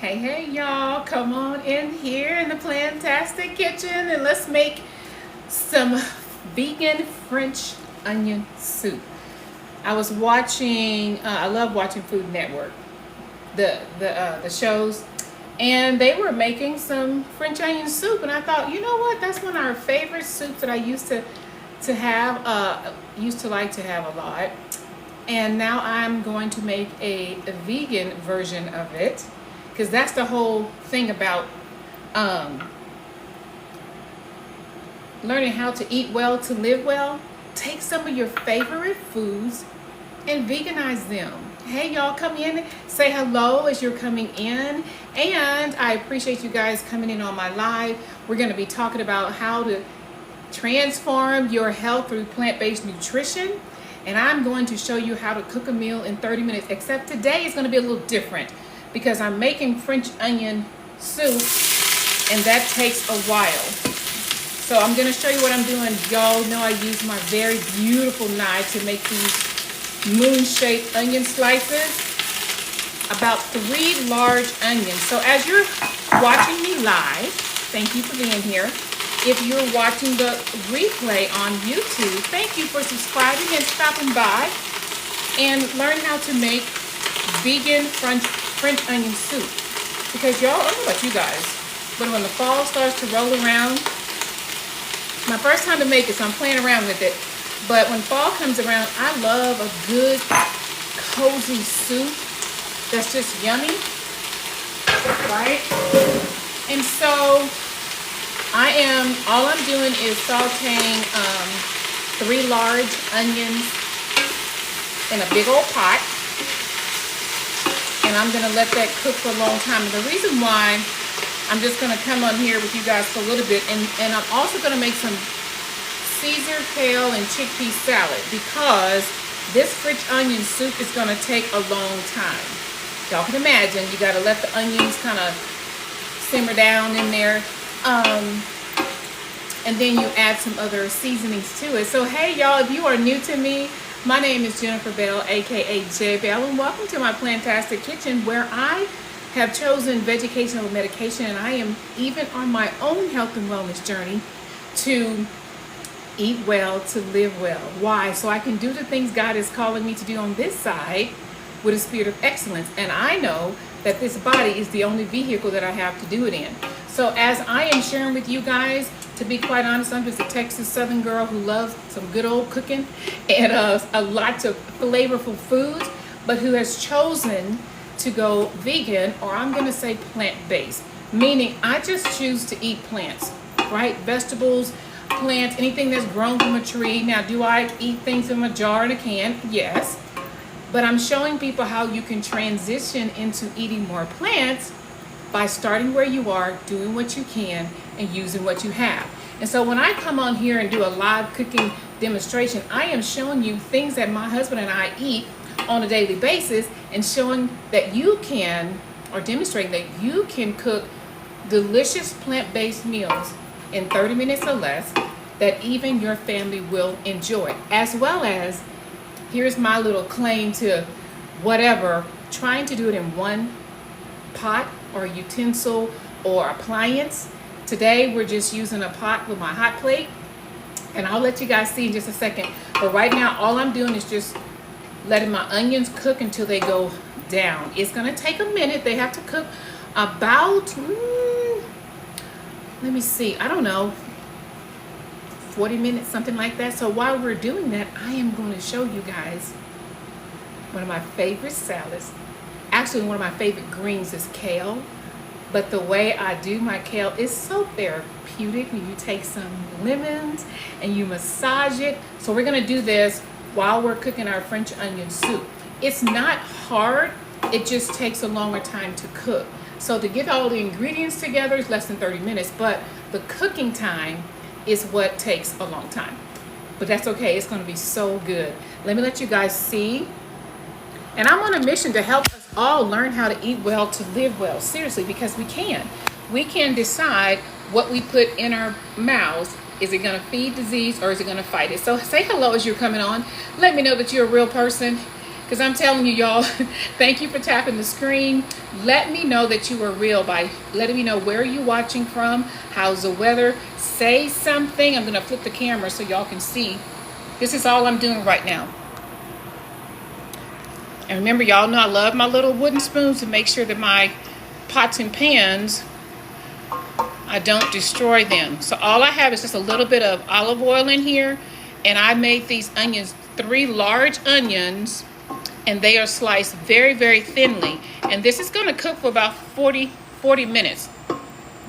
Hey y'all, come on in here in the Plantastic Kitchen and let's make some vegan French onion soup. I was watching, I love watching Food Network, the shows, and they were making some French onion soup, and I thought, you know what, that's one of our favorite soups that I used to have, used to like to have a lot, and now I'm going to make a vegan version of it. Because that's the whole thing about learning how to eat well to live well. Take some of your favorite foods and veganize them. Hey y'all, come in, say hello as you're coming in. And I appreciate you guys coming in on my live. We're going to be talking about how to transform your health through plant-based nutrition. And I'm going to show you how to cook a meal in 30 minutes, except today is going to be a little different, because I'm making French onion soup, and that takes a while. So I'm gonna show you what I'm doing. Y'all know I use my very beautiful knife to make these moon-shaped onion slices, about 3 large onions. So as you're watching me live, thank you for being here. If you're watching the replay on YouTube, thank you for subscribing and stopping by and learn how to make vegan French onion soup. Because y'all, I don't know about you guys, but when the fall starts to roll around, my first time to make it, so I'm playing around with it, but when fall comes around, I love a good cozy soup that's just yummy, right? And so all I'm doing is sauteing 3 large onions in a big old pot. And I'm going to let that cook for a long time. And the reason why I'm just going to come on here with you guys for a little bit, and I'm also going to make some Caesar Kale and Chickpea salad, because this French onion soup is going to take a long time. Y'all can imagine, you got to let the onions kind of simmer down in there. And then you add some other seasonings to it. So hey y'all, if you are new to me, my name is Jennifer Bell, aka J Bell, and welcome to my Plantastic Kitchen, where I have chosen vegetation over medication, and I am even on my own health and wellness journey to eat well, to live well. Why? So I can do the things God is calling me to do on this side with a spirit of excellence. And I know that this body is the only vehicle that I have to do it in. So as I am sharing with you guys, to be quite honest, I'm just a Texas Southern girl who loves some good old cooking and a lot of flavorful foods, but who has chosen to go vegan, or I'm going to say plant-based, meaning I just choose to eat plants, right? Vegetables, plants, anything that's grown from a tree. Now, do I eat things from a jar and a can? Yes. But I'm showing people how you can transition into eating more plants by starting where you are, doing what you can, and using what you have. And so when I come on here and do a live cooking demonstration, I am showing you things that my husband and I eat on a daily basis, and showing that you can, or demonstrating that you can cook delicious plant-based meals in 30 minutes or less that even your family will enjoy. As well as, here's my little claim to whatever, trying to do it in one pot or utensil or appliance. Today we're just using a pot with my hot plate, and I'll let you guys see in just a second. But right now all I'm doing is just letting my onions cook until they go down. It's gonna take a minute. They have to cook about, let me see, I don't know, 40 minutes, something like that. So while we're doing that, I am going to show you guys one of my favorite salads. Actually, one of my favorite greens is kale, but the way I do my kale is so therapeutic when you take some lemons and you massage it. So we're gonna do this while we're cooking our French onion soup. It's not hard, it just takes a longer time to cook. So to get all the ingredients together is less than 30 minutes, but the cooking time is what takes a long time. But that's okay, it's gonna be so good. Let me let you guys see. And I'm on a mission to help us all learn how to eat well, to live well. Seriously, because we can. We can decide what we put in our mouths. Is it going to feed disease, or is it going to fight it? So say hello as you're coming on. Let me know that you're a real person. Because I'm telling you, y'all, thank you for tapping the screen. Let me know that you are real by letting me know where you're watching from. How's the weather? Say something. I'm going to flip the camera so y'all can see. This is all I'm doing right now. And remember, y'all know I love my little wooden spoons to make sure that my pots and pans, I don't destroy them. So all I have is just a little bit of olive oil in here. And I made these onions, 3 large onions, and they are sliced very, very thinly. And this is going to cook for about 40 minutes,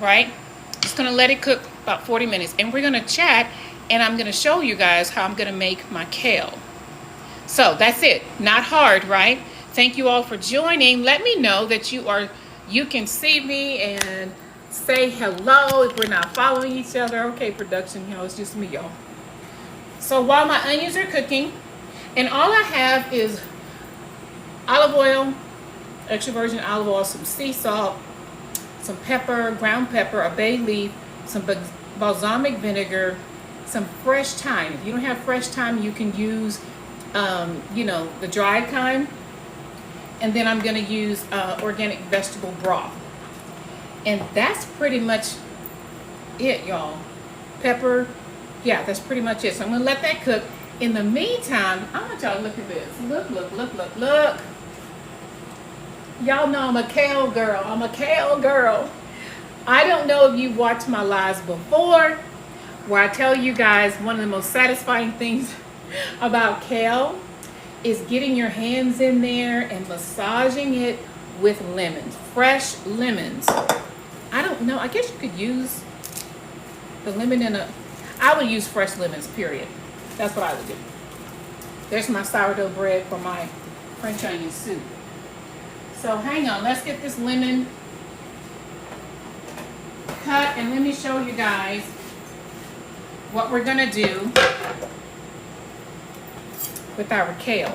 right? Just going to let it cook about 40 minutes. And we're going to chat, and I'm going to show you guys how I'm going to make my kale. So that's it. Not hard, right? Thank you all for joining. Let me know that you can see me and say hello if we're not following each other. Okay, production, it's just me, y'all. So while my onions are cooking, and all I have is olive oil, extra virgin olive oil, some sea salt, some pepper, ground pepper, a bay leaf, some balsamic vinegar, some fresh thyme. If you don't have fresh thyme, you can use, the dried kind. And then I'm going to use organic vegetable broth. And that's pretty much it, y'all. Pepper, yeah, that's pretty much it. So I'm going to let that cook. In the meantime, I want y'all to look at this. Look, look, look, look, look. Y'all know I'm a kale girl. I'm a kale girl. I don't know if you've watched my lives before, where I tell you guys one of the most satisfying things about kale is getting your hands in there and massaging it with lemons, fresh lemons. I don't know. I guess you could use the lemon I would use fresh lemons, period. That's what I would do. There's my sourdough bread for my French onion soup. So hang on, let's get this lemon cut, and let me show you guys what we're gonna do with our kale.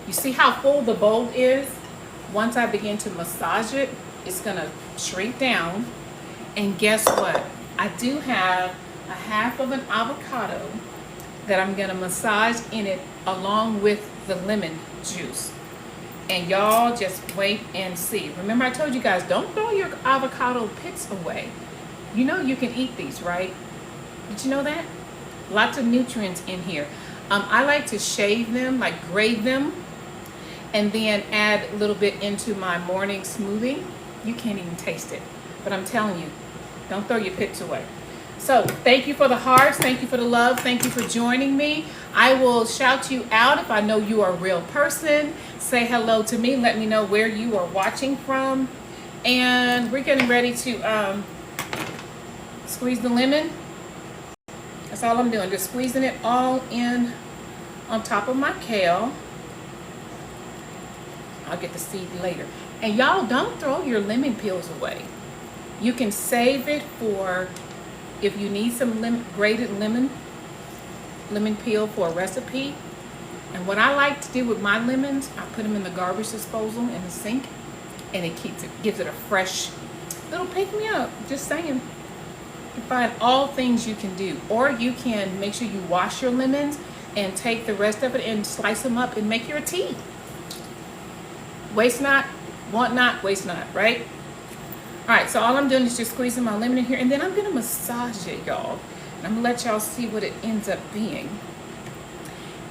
You see how full the bowl is? Once I begin to massage it, it's gonna shrink down. And guess what? I do have a half of an avocado that I'm gonna massage in it along with the lemon juice. And y'all just wait and see. Remember I told you guys, don't throw your avocado pits away. You know you can eat these, right? Did you know that? Lots of nutrients in here. I like to shave them, like grate them, and then add a little bit into my morning smoothie. You can't even taste it. But I'm telling you, don't throw your pits away. So thank you for the hearts. Thank you for the love. Thank you for joining me. I will shout you out if I know you are a real person. Say hello to me. Let me know where you are watching from. And we're getting ready to squeeze the lemon. That's all I'm doing. Just squeezing it all in on top of my kale. I'll get the seed later. And y'all, don't throw your lemon peels away. You can save it for if you need some grated lemon peel for a recipe. And what I like to do with my lemons, I put them in the garbage disposal in the sink, and it gives it a fresh little pick-me-up. Just saying. You find all things you can do. Or you can make sure you wash your lemons and take the rest of it and slice them up and make your tea. Waste not, want not, waste not, right? All right, so all I'm doing is just squeezing my lemon in here, and then I'm gonna massage it, y'all. And I'm gonna let y'all see what it ends up being.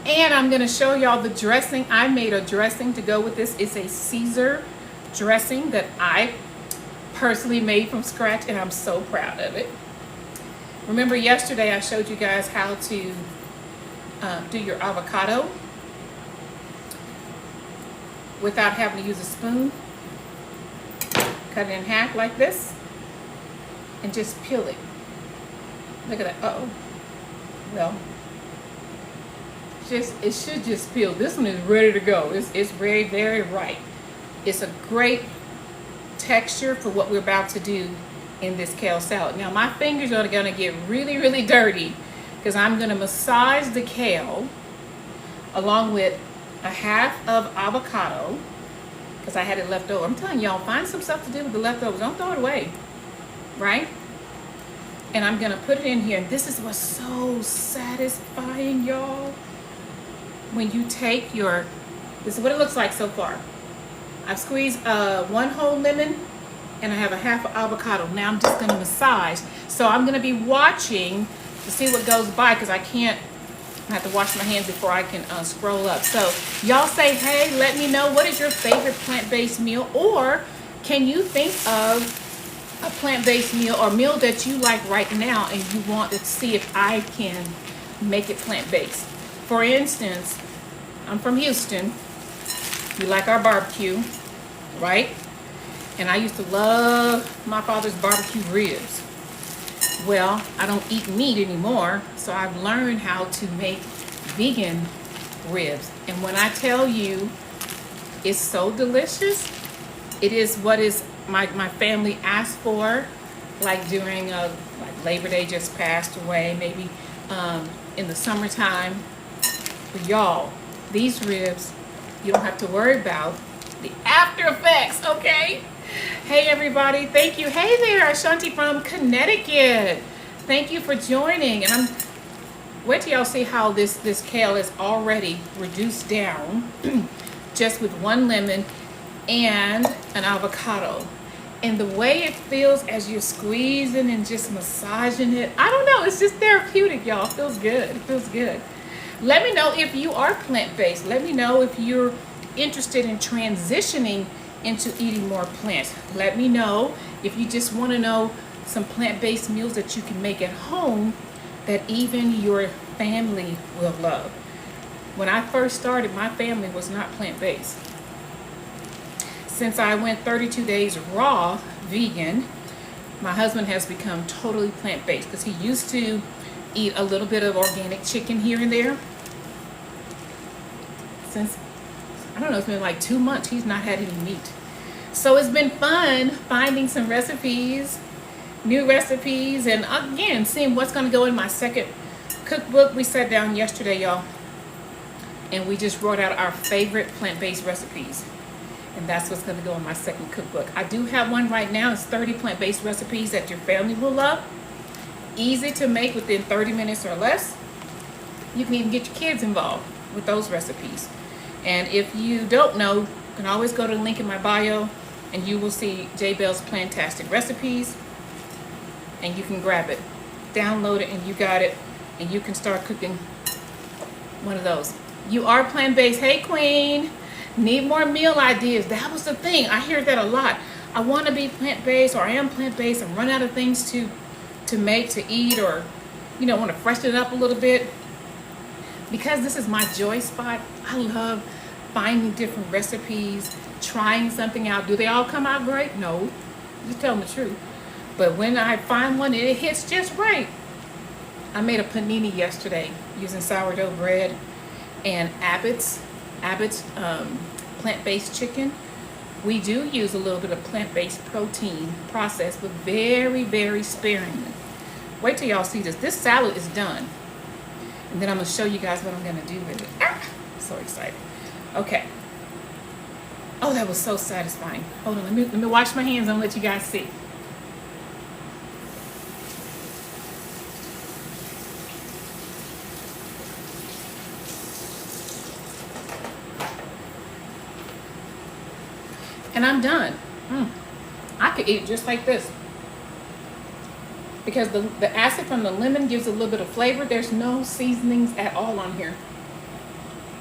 And I'm gonna show y'all the dressing. I made a dressing to go with this. It's a Caesar dressing that I personally made from scratch, and I'm so proud of it. Remember yesterday I showed you guys how to do your avocado without having to use a spoon. Cut it in half like this and just peel it. Look at that. Uh-oh. Well, it should just peel. This one is ready to go. It's very, very ripe. It's a great texture for what we're about to do in this kale salad. Now my fingers are gonna get really, really dirty because I'm gonna massage the kale along with a half of avocado because I had it left over. I'm telling y'all, find some stuff to do with the leftovers. Don't throw it away, right? And I'm gonna put it in here. And this is what's so satisfying, y'all. When you take This is what it looks like so far. I've squeezed one whole lemon and I have a half avocado. Now I'm just going to massage. So I'm going to be watching to see what goes by because I have to wash my hands before I can scroll up. So y'all say, hey, let me know, what is your favorite plant-based meal? Or can you think of a plant-based meal or meal that you like right now and you want to see if I can make it plant-based? For instance, I'm from Houston. We like our barbecue, right? And I used to love my father's barbecue ribs. Well, I don't eat meat anymore, so I've learned how to make vegan ribs. And when I tell you it's so delicious, it is what is my family asked for, like during like Labor Day just passed away, maybe in the summertime. But y'all, these ribs, you don't have to worry about the after effects, okay? Hey everybody, thank you. Hey there, Ashanti from Connecticut. Thank you for joining. And wait till y'all see how this kale is already reduced down just with one lemon and an avocado. And the way it feels as you're squeezing and just massaging it, I don't know, it's just therapeutic, y'all. It feels good. It feels good. Let me know if you are plant-based. Let me know if you're interested in transitioning into eating more plants. Let me know if you just want to know some plant-based meals that you can make at home that even your family will love. When I first started, my family was not plant-based. Since I went 32 days raw vegan, my husband has become totally plant-based because he used to eat a little bit of organic chicken here and there. Since, I don't know, it's been like 2 months, he's not had any meat. So it's been fun finding some recipes, new recipes, and again, seeing what's gonna go in my second cookbook. We sat down yesterday, y'all, and we just wrote out our favorite plant-based recipes. And that's what's gonna go in my second cookbook. I do have one right now. It's 30 plant-based recipes that your family will love. Easy to make within 30 minutes or less. You can even get your kids involved with those recipes. And if you don't know, you can always go to the link in my bio and you will see J Bell's Plantastic Recipes, and you can grab it, download it, and you got it, and you can start cooking one of those. You are plant-based. Hey Queen, need more meal ideas. That was the thing. I hear that a lot. I want to be plant-based, or I am plant-based and run out of things to make, to eat, or want to freshen it up a little bit. Because this is my joy spot, I love finding different recipes, trying something out. Do they all come out great? No, just tell them the truth. But when I find one and it hits just right. I made a panini yesterday using sourdough bread and Abbott's plant-based chicken. We do use a little bit of plant-based protein processed, but very, very sparingly. Wait till y'all see this. This salad is done. And then I'm going to show you guys what I'm going to do with it. Ah, so excited. Okay. Oh, that was so satisfying. Hold on. Let me wash my hands and let you guys see. And I'm done. I could eat it just like this. Because the acid from the lemon gives a little bit of flavor. There's no seasonings at all on here.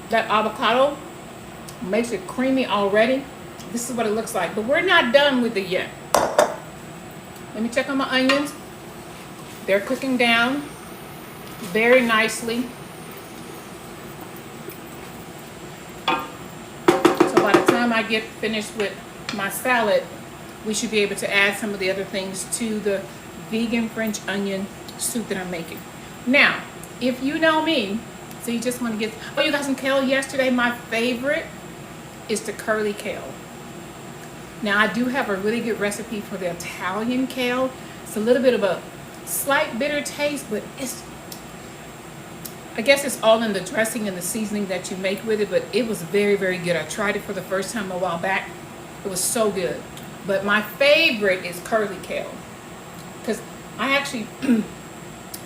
That avocado makes it creamy already. This is what it looks like. But we're not done with it yet. Let me check on my onions. They're cooking down very nicely. So by the time I get finished with my salad, we should be able to add some of the other things to the vegan French onion soup that I'm making. Now, if you know me, so you just want to get, oh, you got some kale yesterday. My favorite is the curly kale. Now, I do have a really good recipe for the Italian kale. It's a little bit of a slight bitter taste, but I guess it's all in the dressing and the seasoning that you make with it, but it was very, very good. I tried it for the first time a while back. It was so good. But my favorite is curly kale. Because I actually,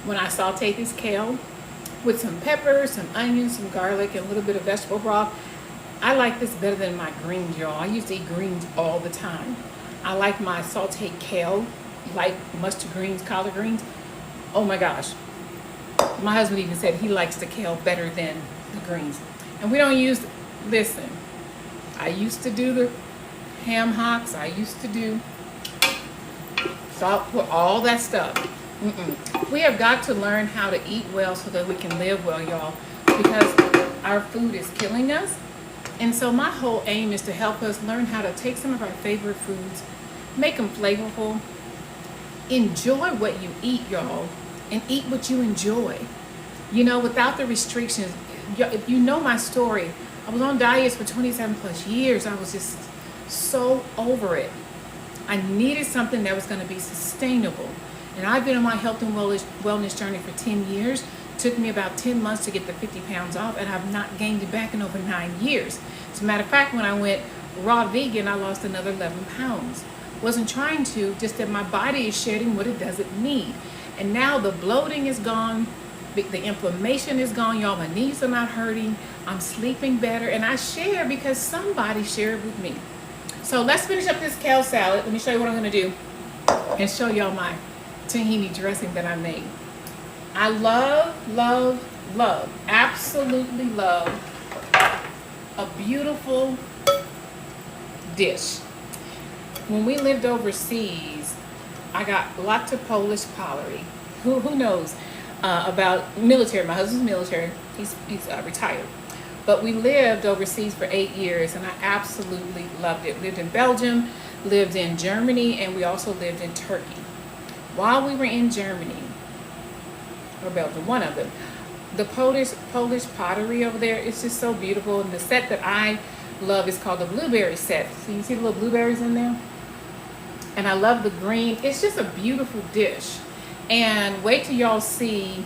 when I saute this kale with some peppers, some onions, some garlic, and a little bit of vegetable broth, I like this better than my greens, y'all. I used to eat greens all the time. I like my sauteed kale, like mustard greens, collard greens. Oh my gosh. My husband even said he likes the kale better than the greens. And we don't use, listen, I used to do the ham hocks. I used to do salt, all that stuff. We have got to learn how to eat well so that we can live well, y'all, because our food is killing us. And so my whole aim is to help us learn how to take some of our favorite foods, make them flavorful, enjoy what you eat, y'all, and eat what you enjoy. You know, without the restrictions. If you know my story, I was on diets for 27 plus years. I was just so over it. I needed something that was going to be sustainable. And I've been on my health and wellness journey for 10 years. It took me about 10 months to get the 50 pounds off, and I've not gained it back in over 9 years. As a matter of fact, when I went raw vegan, I lost another 11 pounds. Wasn't trying to, just that my body is shedding what it doesn't need. And now the bloating is gone, the inflammation is gone, y'all. My knees are not hurting. I'm sleeping better, and I share because somebody shared with me. So let's finish up this kale salad. Let me show you what I'm going to do and show y'all my tahini dressing that I made. I love, absolutely love a beautiful dish. When we lived overseas, I got lots of Polish pottery. Who knows about military? My husband's military. He's retired. But we lived overseas for 8 years, and I absolutely loved it. Lived in Belgium, lived in Germany, and we also lived in Turkey. While we were in Germany, or Belgium, one of them, the Polish pottery over there, it's just so beautiful. And the set that I love is called the blueberry set. So you see the little blueberries in there? And I love the green. It's just a beautiful dish. And wait till y'all see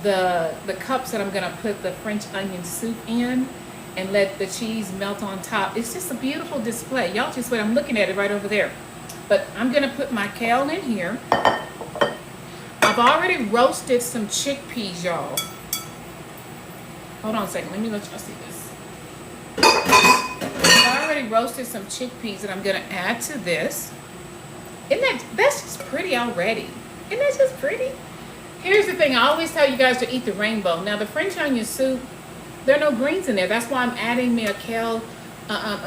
the cups that I'm gonna put the French onion soup in and let the cheese melt on top. It's just a beautiful display. Y'all just wait, I'm looking at it right over there. But I'm gonna put my kale in here. I've already roasted some chickpeas, y'all. Hold on a second, let me let y'all see this. I've already roasted some chickpeas that I'm gonna add to this. That's just pretty already. Isn't that just pretty? Here's the thing, I always tell you guys to eat the rainbow. Now the French onion soup, there are no greens in there. That's why I'm adding me a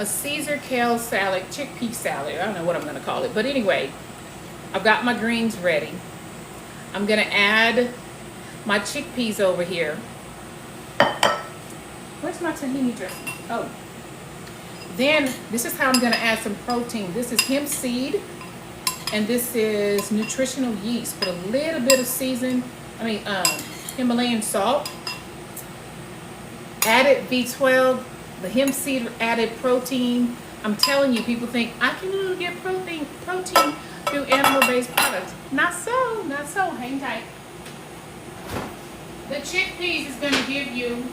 Caesar Kale Salad, chickpea salad. I don't know what I'm gonna call it. But anyway, I've got my greens ready. I'm gonna add my chickpeas over here. Where's my tahini dressing? Oh. Then, this is how I'm gonna add some protein. This is hemp seed. And this is nutritional yeast with a little bit of Himalayan salt. Added B12, the hemp seed added protein. I'm telling you, people think I can only get protein through animal-based products. Not so, hang tight. The chickpeas is gonna give you,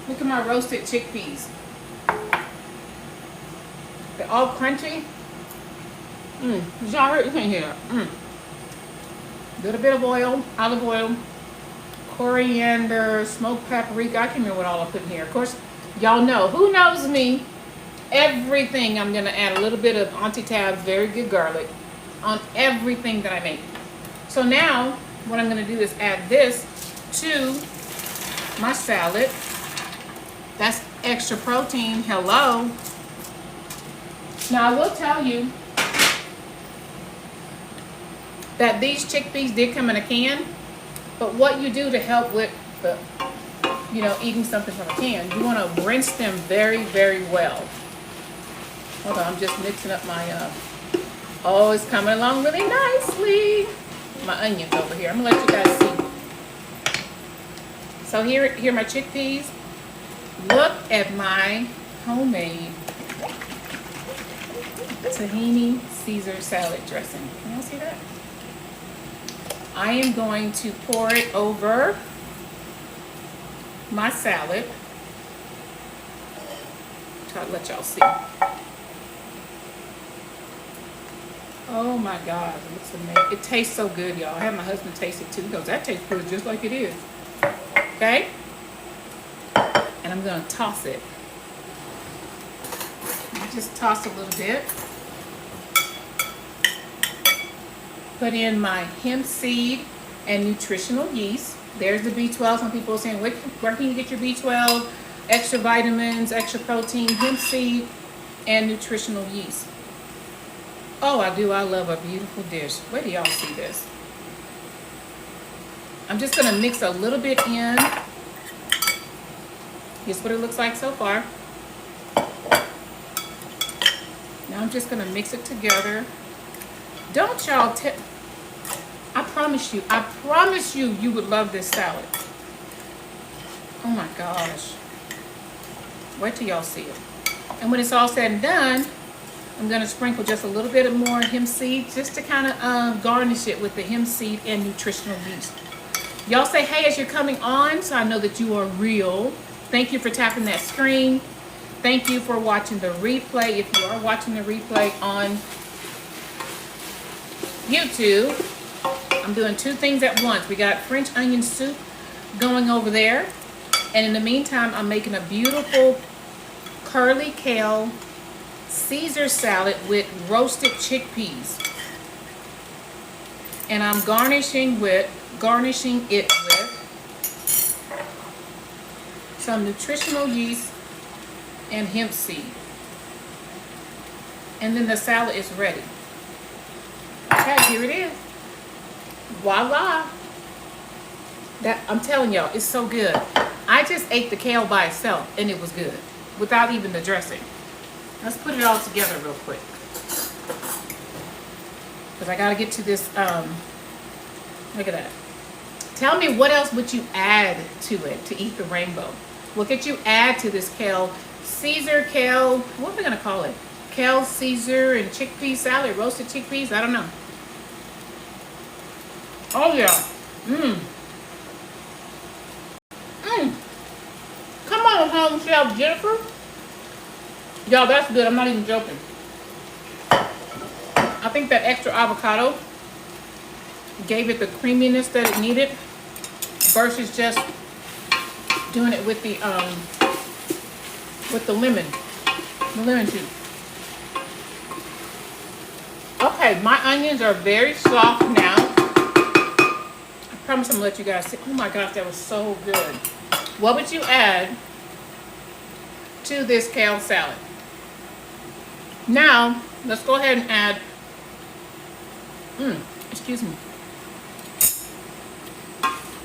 look at my roasted chickpeas. They're all crunchy. Y'all heard anything here? Little bit of oil, olive oil, coriander, smoked paprika. I can't remember what all I put in here. Of course, y'all know. Who knows me? Everything I'm gonna add a little bit of Auntie Tab's very good garlic on everything that I make. So now, what I'm gonna do is add this to my salad. That's extra protein. Hello. Now, I will tell you that these chickpeas did come in a can, but what you do to help with the, eating something from a can, you want to rinse them very, very well. Hold on, I'm just mixing up my, oh, it's coming along really nicely. My onions over here. I'm going to let you guys see. So here are my chickpeas. Look at my homemade tahini Caesar salad dressing. Can y'all see that? I am going to pour it over my salad. Try to let y'all see. Oh my God, it looks amazing. It tastes so good, y'all. I had my husband taste it too. He goes, that tastes good just like it is. Okay? I'm going to toss it. I just toss a little bit. Put in my hemp seed and nutritional yeast. There's the B12. Some people are saying, where can you get your B12? Extra vitamins, extra protein, hemp seed, and nutritional yeast. Oh, I do. I love a beautiful dish. Where do y'all see this? I'm just going to mix a little bit in. Here's what it looks like so far. Now I'm just going to mix it together. Don't y'all I promise you, you would love this salad. Oh my gosh. Wait till y'all see it. And when it's all said and done, I'm going to sprinkle just a little bit more hemp seed just to kind of garnish it with the hemp seed and nutritional yeast. Y'all say hey as you're coming on, so I know that you are real. Thank you for tapping that screen. Thank you for watching the replay. If you are watching the replay on YouTube, I'm doing two things at once. We got French onion soup going over there. And in the meantime, I'm making a beautiful curly kale Caesar salad with roasted chickpeas. And I'm garnishing it with some nutritional yeast and hemp seed. And then the salad is ready. Okay, here it is. Voila. I'm telling y'all, it's so good. I just ate the kale by itself and it was good without even the dressing. Let's put it all together real quick, because I got to get to this. Look at that. Tell me, what else would you add to it to eat the rainbow? What could you add to this kale, Caesar kale, what are we going to call it? Kale Caesar and chickpea salad, roasted chickpeas? I don't know. Oh yeah. Come on, home chef Jennifer. Y'all, that's good. I'm not even joking. I think that extra avocado gave it the creaminess that it needed versus just doing it with the lemon juice. Okay, my onions are very soft now. I promise I'm gonna let you guys see. Oh my gosh, that was so good. What would you add to this kale salad? Now, let's go ahead and add, excuse me.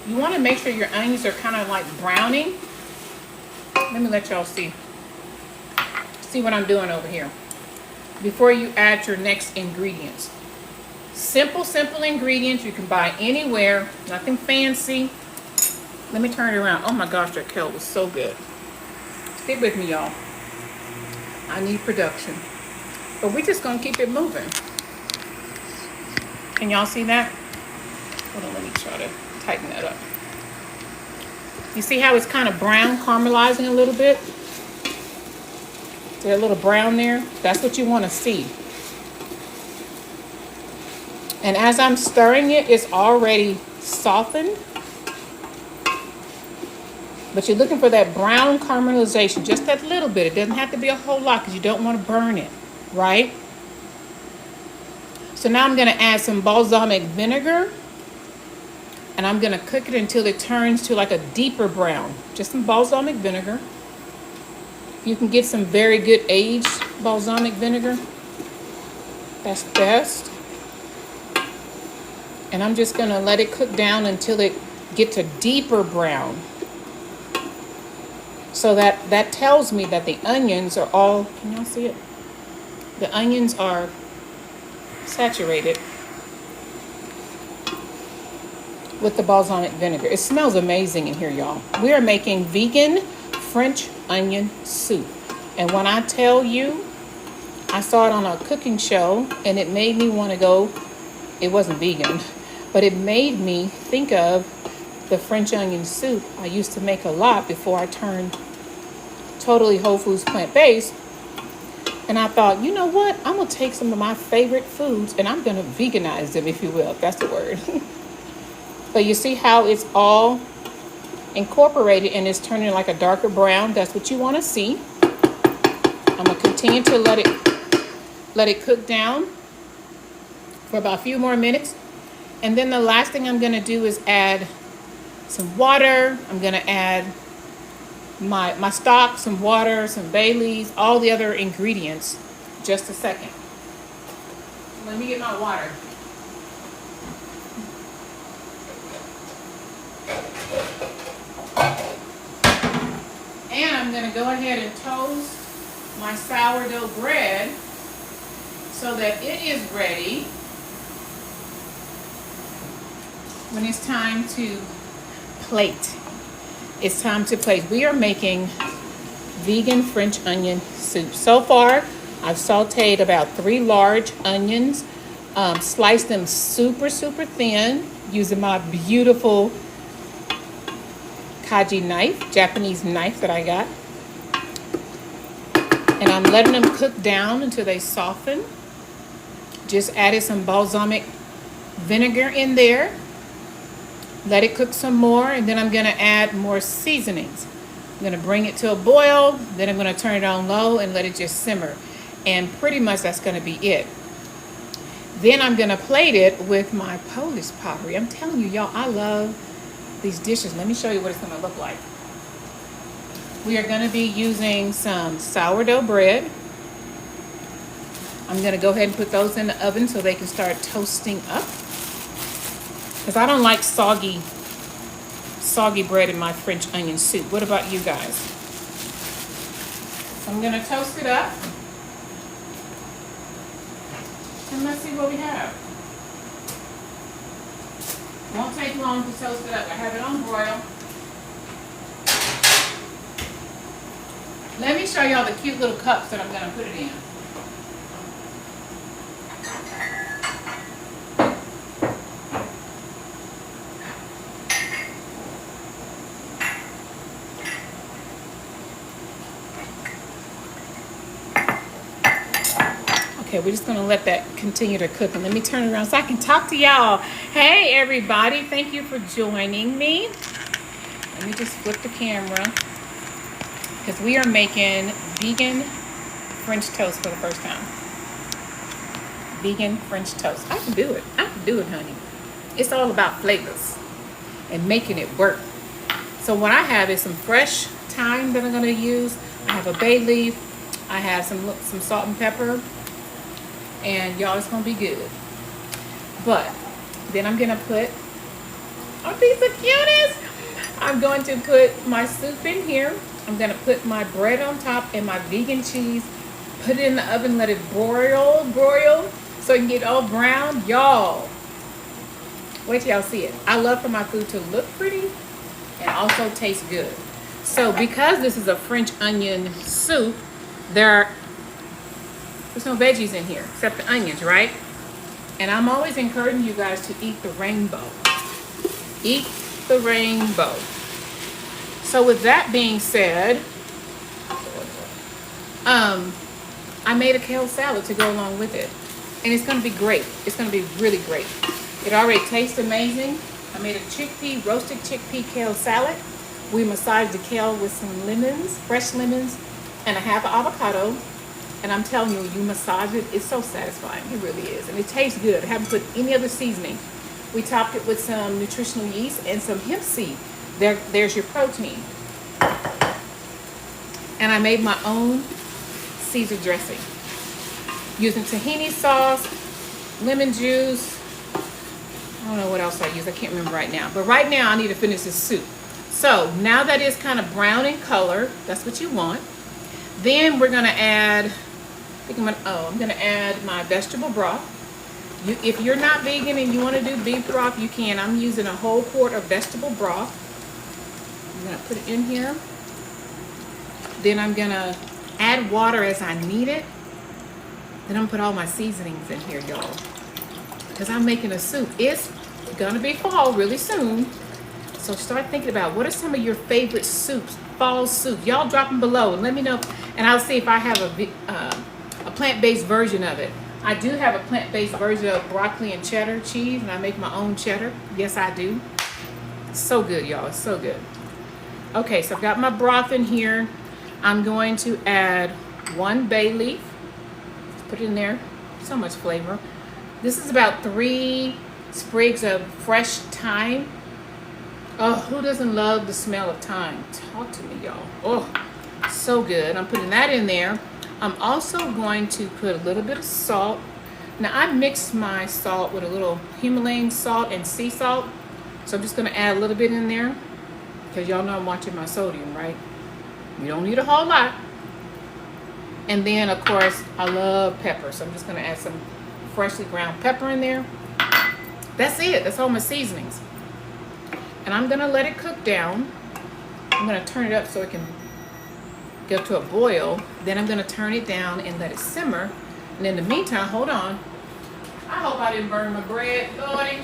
You want to make sure your onions are kind of like browning. Let me let y'all see what I'm doing over here before you add your next ingredients. Simple ingredients you can buy anywhere, nothing fancy. Let me turn it around. Oh my gosh, that kale was so good. Stick with me, y'all. I need production. But we're just gonna keep it moving. Can y'all see that? Hold on, let me try to tighten that up. You see how it's kind of brown, caramelizing a little bit? Is there a little brown there? That's what you want to see. And as I'm stirring it, it's already softened. But you're looking for that brown caramelization, just that little bit. It doesn't have to be a whole lot because you don't want to burn it, right? So now I'm going to add some balsamic vinegar. And I'm going to cook it until it turns to like a deeper brown. Just some balsamic vinegar. You can get some very good aged balsamic vinegar. That's best. And I'm just going to let it cook down until it gets a deeper brown. So that tells me that the onions are all, can y'all see it? The onions are saturated with the balsamic vinegar. It smells amazing in here, y'all. We are making vegan French onion soup. And when I tell you, I saw it on a cooking show and it made me want to go, it wasn't vegan, but it made me think of the French onion soup I used to make a lot before I turned totally whole foods plant-based. And I thought, you know what? I'm going to take some of my favorite foods and I'm going to veganize them, if you will, if that's the word. But you see how it's all incorporated and it's turning like a darker brown. That's what you want to see. I'm gonna continue to let it cook down for about a few more minutes. And then the last thing I'm gonna do is add some water. I'm gonna add my stock, some water, some bay leaves, all the other ingredients. Just a second. Let me get my water. And I'm gonna go ahead and toast my sourdough bread so that it is ready when it's time to plate. It's time to plate. We are making vegan French onion soup. So far, I've sauteed about 3 large onions, sliced them super, super thin using my beautiful kaji knife, Japanese knife that I got. And I'm letting them cook down until they soften. Just added some balsamic vinegar in there. Let it cook some more, and then I'm gonna add more seasonings. I'm gonna bring it to a boil, then I'm gonna turn it on low and let it just simmer. And pretty much that's gonna be it. Then I'm gonna plate it with my Polish pottery. I'm telling you, y'all, I love these dishes. Let me show you what it's gonna look like. We are gonna be using some sourdough bread. I'm gonna go ahead and put those in the oven so they can start toasting up. Because I don't like soggy bread in my French onion soup. What about you guys? So I'm gonna toast it up. And let's see what we have. Won't take long to toast it up. I have it on broil. Let me show y'all the cute little cups that I'm gonna put it in. Okay, we're just gonna let that continue to cook, and let me turn it around so I can talk to y'all. Hey everybody, thank you for joining me. Let me just flip the camera, because we are making vegan French toast for the first time. Vegan French toast. I can do it. I can do it, honey. It's all about flavors and making it work. So what I have is some fresh thyme that I'm gonna use. I have a bay leaf. I have some salt and pepper. And y'all, it's gonna be good. But then I'm gonna put, oh, these are cutest. I'm going to put my soup in here. I'm gonna put my bread on top and my vegan cheese. Put it in the oven, let it broil, so it can get all brown. Y'all, wait till y'all see it. I love for my food to look pretty and also taste good. So because this is a French onion soup, there's no veggies in here except the onions, right? And I'm always encouraging you guys to eat the rainbow. Eat the rainbow. So with that being said, I made a kale salad to go along with it. And it's gonna be great. It's gonna be really great. It already tastes amazing. I made a roasted chickpea kale salad. We massaged the kale with some lemons, fresh lemons, and a half avocado. And I'm telling you, you massage it, it's so satisfying. It really is. And it tastes good. I haven't put any other seasoning. We topped it with some nutritional yeast and some hemp seed. There's your protein. And I made my own Caesar dressing using tahini sauce, lemon juice. I don't know what else I use. I can't remember right now. But right now I need to finish this soup. So now that it's kind of brown in color, that's what you want. Then we're gonna add, I'm gonna add my vegetable broth. If you're not vegan and you want to do beef broth, you can. I'm using a whole quart of vegetable broth. I'm gonna put it in here. Then I'm gonna add water as I need it. Then I'm gonna put all my seasonings in here, y'all, because I'm making a soup. It's gonna be fall really soon. So start thinking about what are some of your favorite soups, fall soup. Y'all drop them below and let me know, and I'll see if I have a plant-based version of it. I do have a plant-based version of broccoli and cheddar cheese, and I make my own cheddar. Yes, I do. So good, y'all. It's so good. Okay, so I've got my broth in here. I'm going to add 1 bay leaf. Put it in there. So much flavor. This is about 3 sprigs of fresh thyme. Oh, who doesn't love the smell of thyme? Talk to me, y'all. Oh, so good. I'm putting that in there. I'm also going to put a little bit of salt. Now, I mixed my salt with a little Himalayan salt and sea salt. So I'm just going to add a little bit in there. Because y'all know I'm watching my sodium, right? You don't need a whole lot. And then, of course, I love pepper. So I'm just going to add some freshly ground pepper in there. That's it. That's all my seasonings. And I'm going to let it cook down. I'm going to turn it up so it can get to a boil. Then I'm going to turn it down and let it simmer. And in the meantime, hold on. I hope I didn't burn my bread. Lordy.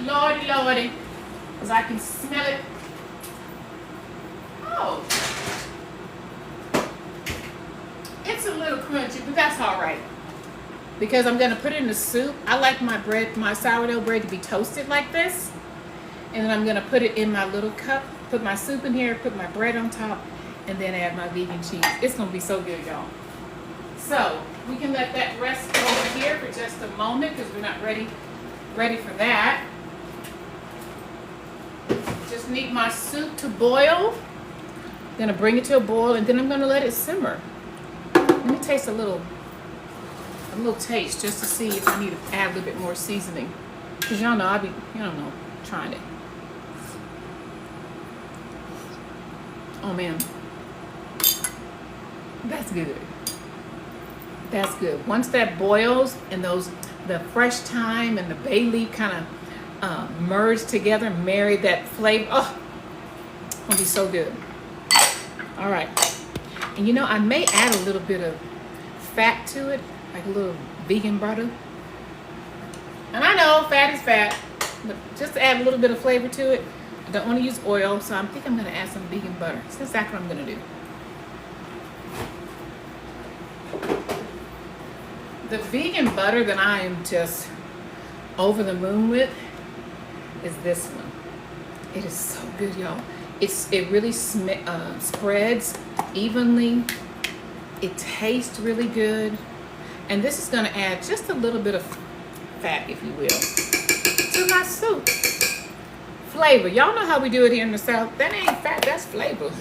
Lordy, Lordy. Because I can smell it. Oh. It's a little crunchy, but that's all right. Because I'm going to put it in the soup. I like my bread, my sourdough bread to be toasted like this. And then I'm going to put it in my little cup, put my soup in here, put my bread on top, and then add my vegan cheese. It's going to be so good, y'all. So we can let that rest over here for just a moment because we're not ready for that. Just need my soup to boil. I'm going to bring it to a boil, and then I'm going to let it simmer. Let me taste a little taste just to see if I need to add a little bit more seasoning. Because y'all know trying it. Oh man, that's good. That's good. Once that boils and the fresh thyme and the bay leaf kind of merge together, marry that flavor. Oh, it's gonna be so good. All right, and you know I may add a little bit of fat to it, like a little vegan butter. And I know fat is fat, but just to add a little bit of flavor to it. I don't want to use oil, so I think I'm going to add some vegan butter. That's exactly what I'm going to do. The vegan butter that I am just over the moon with is this one. It is so good, y'all. It really spreads evenly. It tastes really good. And this is going to add just a little bit of fat, if you will, to my soup. Flavor. Y'all know how we do it here in the South. That ain't fat, that's flavor.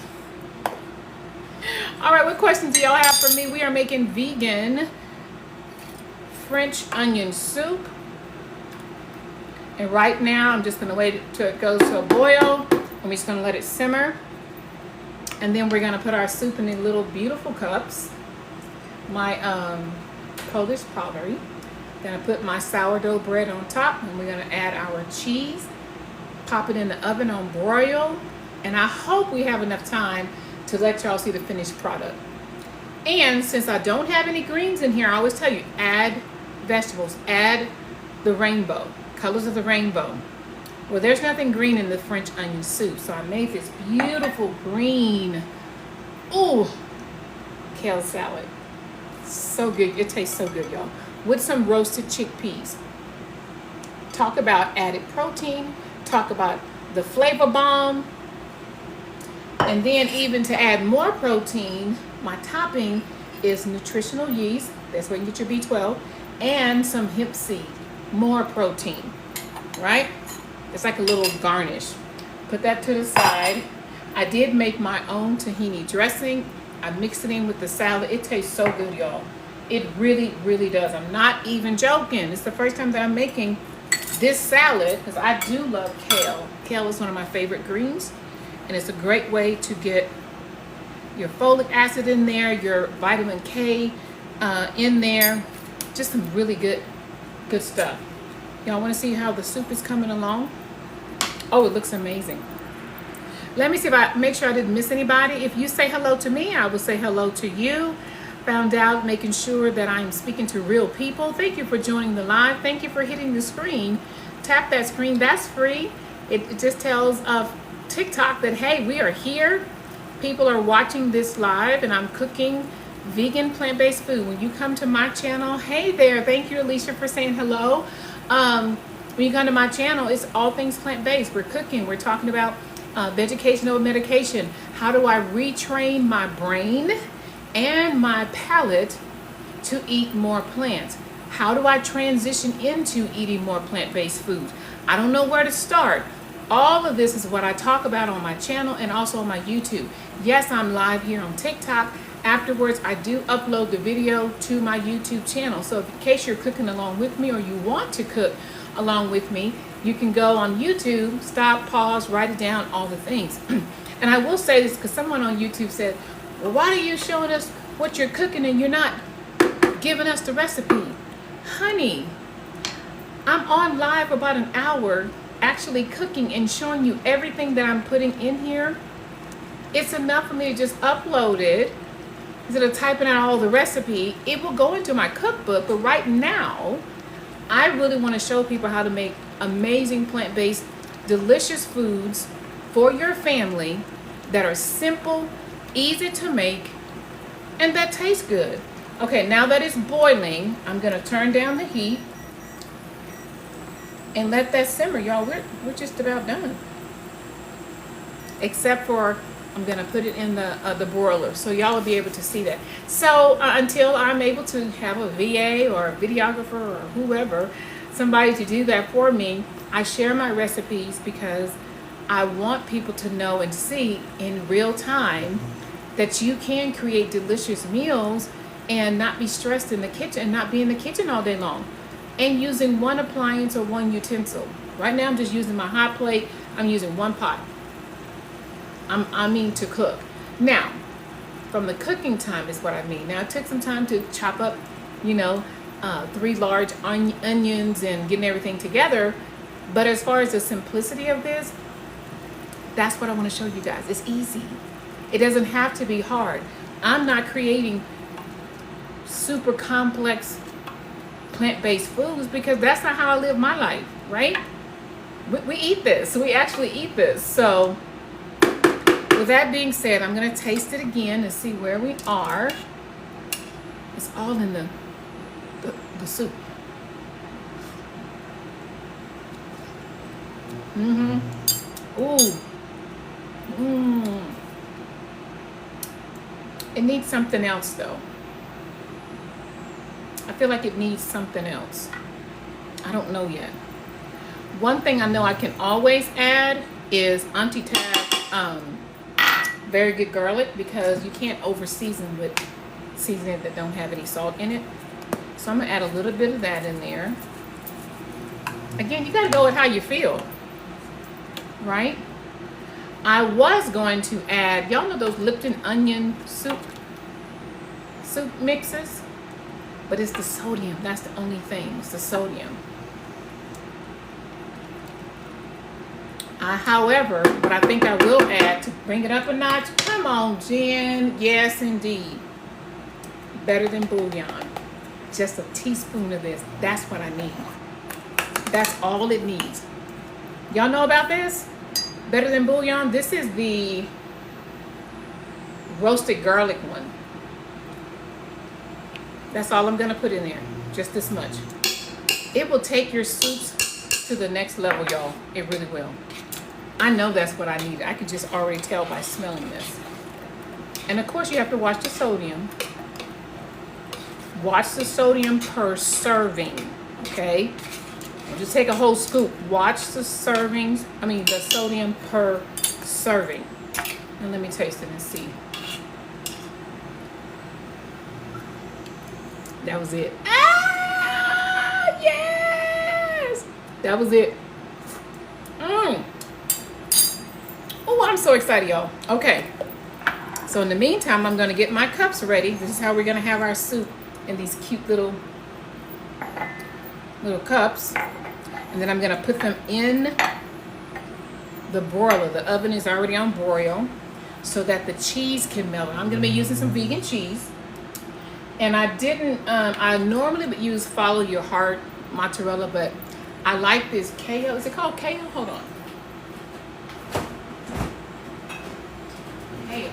All right, what questions do y'all have for me? We are making vegan French onion soup. And right now, I'm just going to wait till it goes to a boil. And we're just going to let it simmer. And then we're going to put our soup in these little beautiful cups. My Polish pottery. Then I put my sourdough bread on top. And we're going to add our cheese. Pop it in the oven on broil. And I hope we have enough time to let y'all see the finished product. And since I don't have any greens in here, I always tell you, add vegetables. Add the rainbow. Colors of the rainbow. Well, there's nothing green in the French onion soup. So I made this beautiful green, ooh, kale salad. So good. It tastes so good, y'all. With some roasted chickpeas. Talk about added protein. Talk about the flavor bomb. And then even to add more protein, my topping is nutritional yeast. That's where you get your B12. And some hemp seed. More protein. Right? It's like a little garnish. Put that to the side. I did make my own tahini dressing. I mixed it in with the salad. It tastes so good, y'all. It really, really does. I'm not even joking. It's the first time that I'm making this salad because I do love kale. Kale is one of my favorite greens. And it's a great way to get your folic acid in there, your vitamin K in there. Just some really good stuff. Y'all want to see how the soup is coming along? Oh, it looks amazing. Let me see if I make sure I didn't miss anybody. If you say hello to me, I will say hello to you. Found out making sure that I'm speaking to real people. Thank you for joining the live. Thank you for hitting the screen. Tap that screen. That's free. It just tells TikTok that, hey, we are here. People are watching this live and I'm cooking vegan plant-based food. When you come to my channel, hey there. Thank you, Alicia, for saying hello. When you come to my channel, it's all things plant-based. We're cooking. We're talking about vegetation over medication. How do I retrain my brain and my palate to eat more plants? How do I transition into eating more plant-based foods? I don't know where to start. All of this is what I talk about on my channel and also on my YouTube. Yes, I'm live here on TikTok. Afterwards, I do upload the video to my YouTube channel. So in case you're cooking along with me or you want to cook along with me, you can go on YouTube, stop, pause, write it down, all the things. And I will say this because someone on YouTube said, well, why are you showing us what you're cooking and you're not giving us the recipe? Honey, I'm on live for about an hour actually cooking and showing you everything that I'm putting in here. It's enough for me to just upload it. Instead of typing out all the recipe, it will go into my cookbook. But right now, I really want to show people how to make amazing plant-based, delicious foods for your family that are simple, easy to make, and that taste good. Okay, now that it's boiling, I'm going to turn down the heat and let that simmer, y'all. We're just about done. Except for I'm going to put it in the broiler, so y'all will be able to see that. So until I'm able to have a VA or a videographer or whoever, somebody to do that for me, I share my recipes because I want people to know and see in real time that you can create delicious meals and not be stressed in the kitchen, and not be in the kitchen all day long, and using one appliance or one utensil. Right now I'm just using my hot plate. I'm using one pot. I mean to cook. Now, from the cooking time is what I mean. Now, it took some time to chop up, 3 large onions and getting everything together. But as far as the simplicity of this, that's what I want to show you guys. It's easy. It doesn't have to be hard. I'm not creating super complex plant-based foods because that's not how I live my life, right? We eat this. We actually eat this. So with that being said, I'm going to taste it again to see where we are. It's all in the soup. Ooh. It needs something else though. I feel like it needs something else. I don't know yet. One thing I know I can always add is Auntie Tab very good garlic, because you can't over season with seasoning that don't have any salt in it. So I'm gonna add a little bit of that in there. Again, you gotta go with how you feel, right? I was going to add, y'all know those Lipton onion soup mixes, but it's the sodium. That's the only thing. It's the sodium. However, what I think I will add to bring it up a notch, come on, Jen. Yes, indeed. Better than bouillon. Just a teaspoon of this. That's what I need. That's all it needs. Y'all know about this? Better than bouillon. This is the roasted garlic one. That's all I'm gonna put in there. Just this much. It will take your soups to the next level, y'all. It really will. I know that's what I need. I could just already tell by smelling this. And of course you have to watch the sodium. Watch the sodium per serving, okay? Don't just take a whole scoop. Watch the servings, the sodium per serving. And let me taste it and see. That was it. Ah, yes! That was it. Oh, I'm so excited, y'all. Okay. So in the meantime, I'm going to get my cups ready. This is how we're going to have our soup in these cute little cups. And then I'm going to put them in the broiler. The oven is already on broil so that the cheese can melt. I'm going to be using some vegan cheese. And I didn't, I normally would use Follow Your Heart mozzarella, but I like this kale. Is it called kale? Hold on. Kale.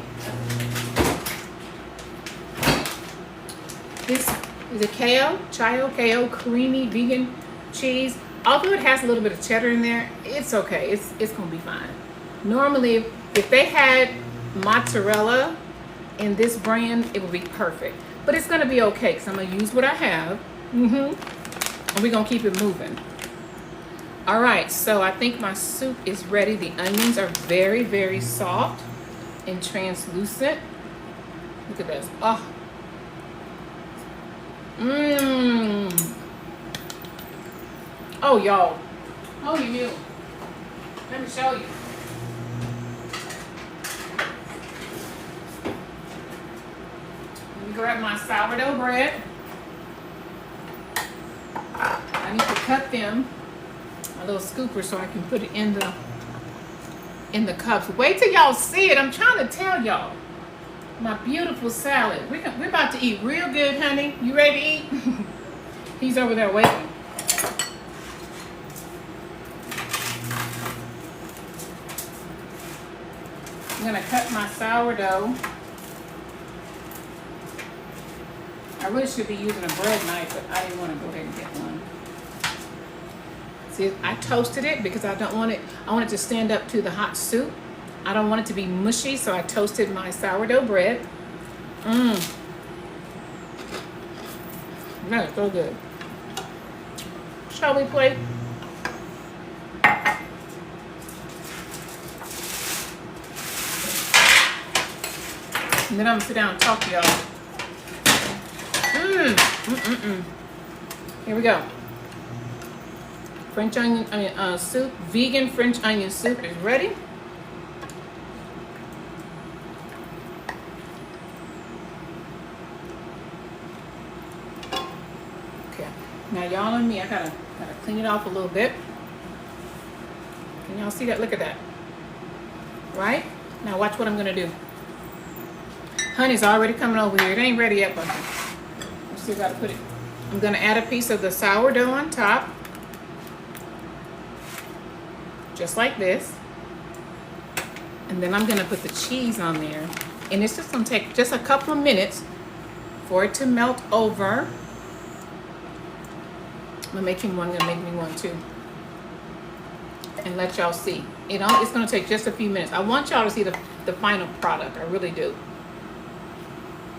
This is a kale creamy vegan cheese. Although it has a little bit of cheddar in there, it's okay. It's gonna be fine. Normally, if they had mozzarella in this brand, it would be perfect. But it's gonna be okay, because I'm gonna use what I have. And we're gonna keep it moving. All right, so I think my soup is ready. The onions are very, very soft and translucent. Look at this. Oh. Oh, y'all. Oh, you knew. Let me show you. Let me grab my sourdough bread. I need to cut them a little scooper so I can put it in the cups. Wait till y'all see it. I'm trying to tell y'all. My beautiful salad. We're about to eat real good, honey. You ready to eat? He's over there waiting. I'm gonna cut my sourdough. I really should be using a bread knife, but I didn't want to go ahead and get one. See, I toasted it because I don't want it. I want it to stand up to the hot soup. I don't want it to be mushy, so I toasted my sourdough bread. That's so good. Shall we play? And then I'm gonna sit down and talk to y'all. Here we go. French onion soup, vegan French onion soup is ready. Okay, now y'all and me, I gotta clean it off a little bit. Can y'all see that? Look at that. Right? Now watch what I'm gonna do. Honey's already coming over here. It ain't ready yet, but I still gotta put it. I'm gonna add a piece of the sourdough on top. Just like this. And then I'm gonna put the cheese on there. And it's just gonna take just a couple of minutes for it to melt over. I'm gonna make me one too. And let y'all see. It's gonna take just a few minutes. I want y'all to see the final product. I really do.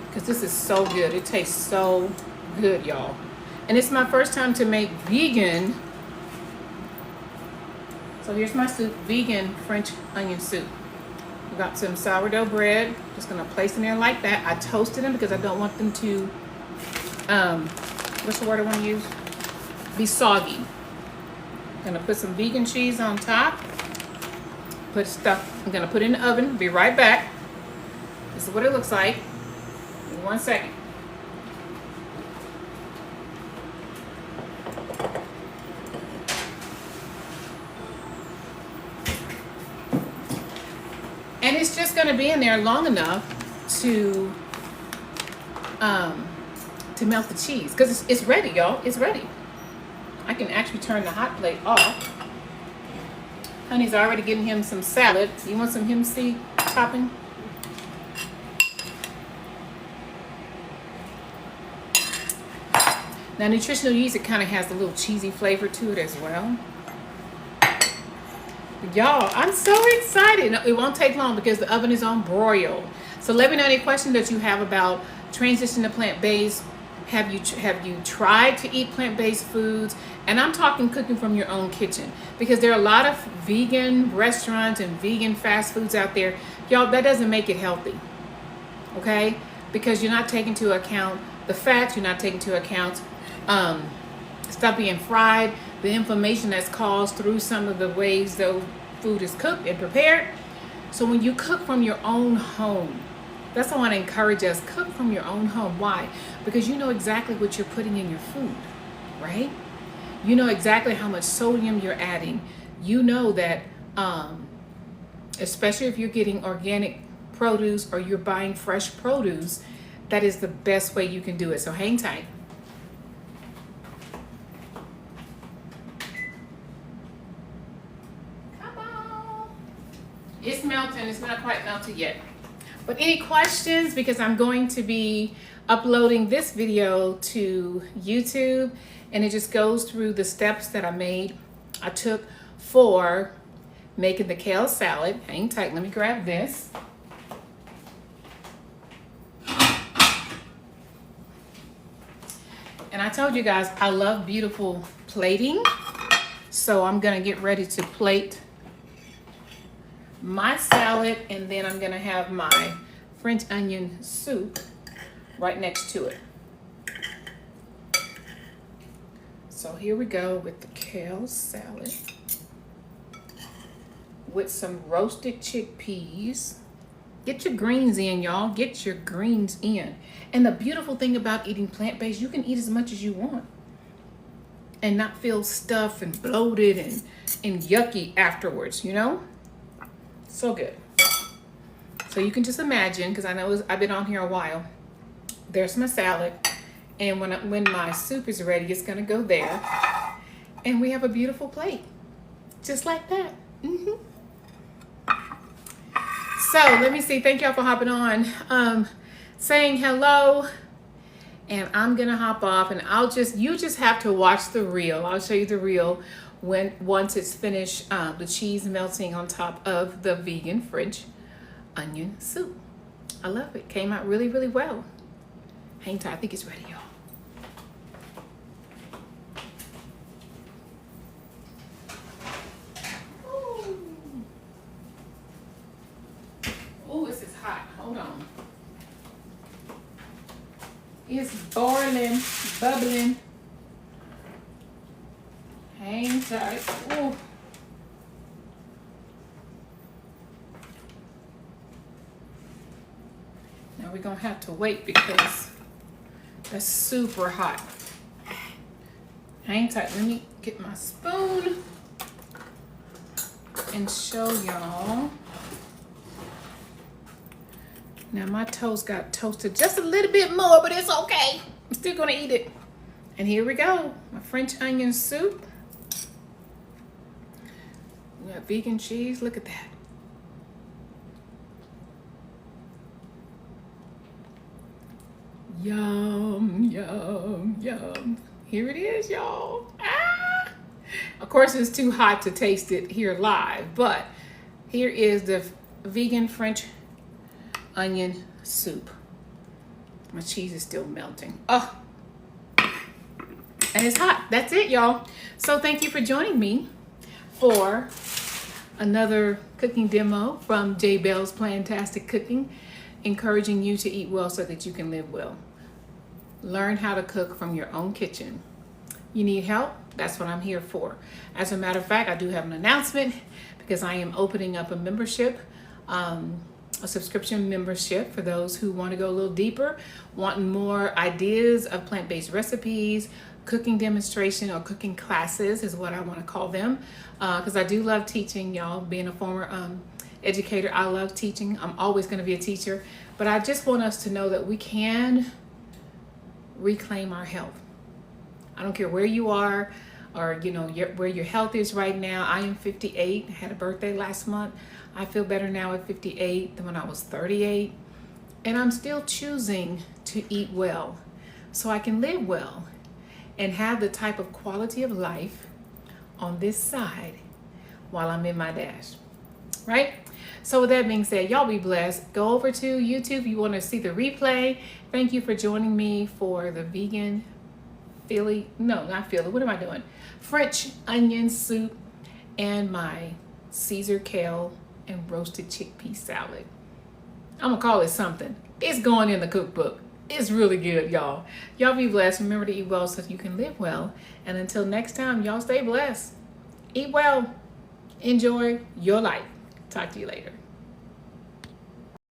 Because this is so good. It tastes so good, y'all. And it's my first time to make vegan. So here's my soup, vegan French onion soup. We got some sourdough bread. Just gonna place them there like that. I toasted them because I don't want them to, what's the word I want to use? Be soggy. Gonna put some vegan cheese on top. I'm gonna put it in the oven. Be right back. This is what it looks like. In 1 second. And it's just going to be in there long enough to melt the cheese, because it's ready, y'all. It's ready. I can actually turn the hot plate off. Honey's already getting him some salad. You want some hemp seed topping? Now, nutritional yeast, it kind of has a little cheesy flavor to it as well. Y'all, I'm so excited. It won't take long because the oven is on broil. So let me know any questions that you have about transition to plant-based. Have you tried to eat plant-based foods? And I'm talking cooking from your own kitchen, because there are a lot of vegan restaurants and vegan fast foods out there. Y'all, that doesn't make it healthy, okay? Because you're not taking into account the fats, you're not taking into account stuff being fried, the inflammation that's caused through some of the ways the food is cooked and prepared. So when you cook from your own home, that's what I want to encourage us. Cook from your own home. Why? Because you know exactly what you're putting in your food, right? You know exactly how much sodium you're adding. You know that, especially if you're getting organic produce or you're buying fresh produce, that is the best way you can do it. So hang tight. Come on. It's melting. It's not quite melted yet. But any questions? Because I'm going to be uploading this video to YouTube, and it just goes through the steps that I took for making the kale salad. Hang tight, let me grab this. And I told you guys I love beautiful plating. So I'm gonna get ready to plate my salad, and then I'm gonna have my French onion soup right next to it. So here we go with the kale salad with some roasted chickpeas. Get your greens in, y'all. Get your greens in. And the beautiful thing about eating plant-based, you can eat as much as you want and not feel stuffed and bloated and yucky afterwards, you know? So good. So you can just imagine, because I know I've been on here a while. There's my salad. And when my soup is ready, it's gonna go there. And we have a beautiful plate. Just like that. So let me see, thank y'all for hopping on. Saying hello. And I'm gonna hop off, and you just have to watch the reel. I'll show you the reel once it's finished, the cheese melting on top of the vegan French onion soup. I love it. Came out really, really well. Hang tight, I think it's ready, y'all. Oh, this is hot. Hold on. It's boiling, bubbling. Hang tight. Ooh. Now we're gonna have to wait because that's super hot. Hang tight. Let me get my spoon and show y'all. Now my toast got toasted just a little bit more, but it's okay. I'm still gonna eat it. And here we go, my French onion soup. We got vegan cheese, look at that. Yum, yum, yum. Here it is, y'all. Ah! Of course, it's too hot to taste it here live, but here is the vegan French onion soup. My cheese is still melting. Oh, and it's hot. That's it, y'all. So thank you for joining me for another cooking demo from J Bell's Plantastic Cooking, encouraging you to eat well so that you can live well. Learn how to cook from your own kitchen. You need help? That's what I'm here for. As a matter of fact, I do have an announcement because I am opening up a membership, a subscription membership for those who want to go a little deeper, wanting more ideas of plant-based recipes, cooking demonstration or cooking classes is what I want to call them, because I do love teaching, y'all. Being a former educator, I love teaching. I'm always going to be a teacher, but I just want us to know that we can reclaim our health. I don't care where you are or where your health is right now. I am 58. I had a birthday last month. I feel better now at 58 than when I was 38. And I'm still choosing to eat well so I can live well and have the type of quality of life on this side while I'm in my dash, right? So with that being said, y'all be blessed. Go over to YouTube if you want to see the replay. Thank you for joining me for the vegan French onion soup and my Caesar kale and roasted chickpea salad. I'm gonna call it something. It's going in the cookbook. It's really good, y'all. Y'all be blessed. Remember to eat well so you can live well. And until next time, y'all stay blessed. Eat well. Enjoy your life. Talk to you later.